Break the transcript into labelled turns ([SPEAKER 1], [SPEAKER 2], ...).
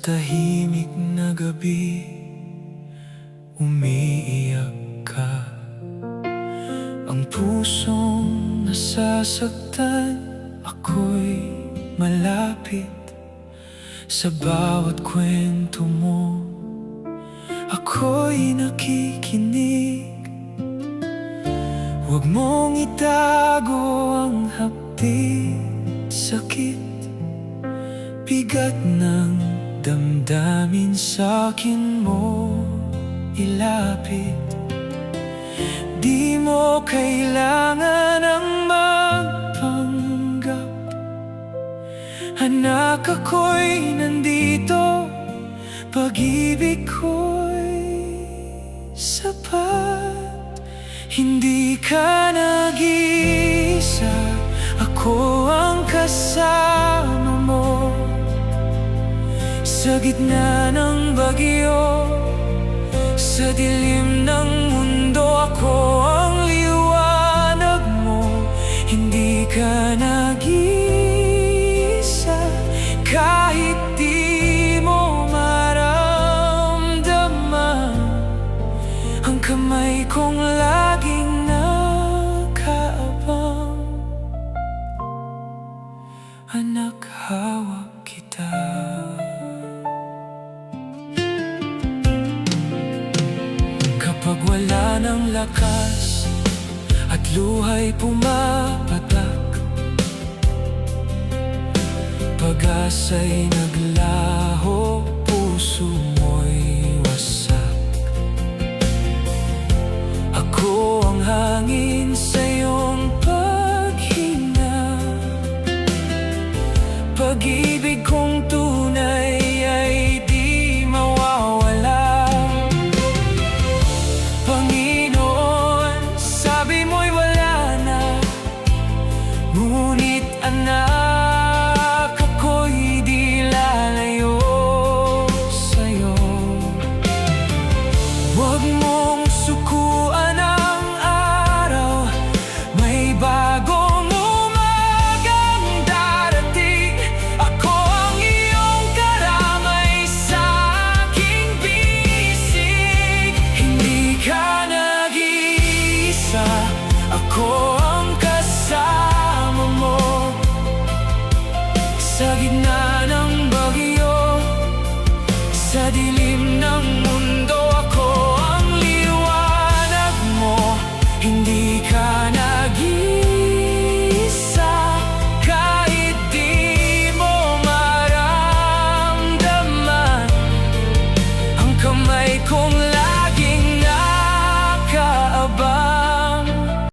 [SPEAKER 1] tahimik na gabi, umiiyak ka. Ang pusong nasasaktan, ako'y malapit. Sa bawat kwento mo, ako'y nakikinig. Huwag mong itago ang hapdi, sakit, bigat ng damdamin sa'kin mo ilapit. Di mo kailangan ang magpanggap, anak, ako'y nandito. Pag-ibig ko'y sapat. Hindi ka nag-iisa, ako ang kasama mo. Sa gitna ng bagyo, sa dilim ng mundo, ako ang liwanag mo. Hindi ka nag-iisa, kahit di mo maramdaman. Ang kamay kong laging nakaabang, anak, hawak kita. Kapag wala ng lakas at luha'y pumapatak, pag-asa'y naglaho, puso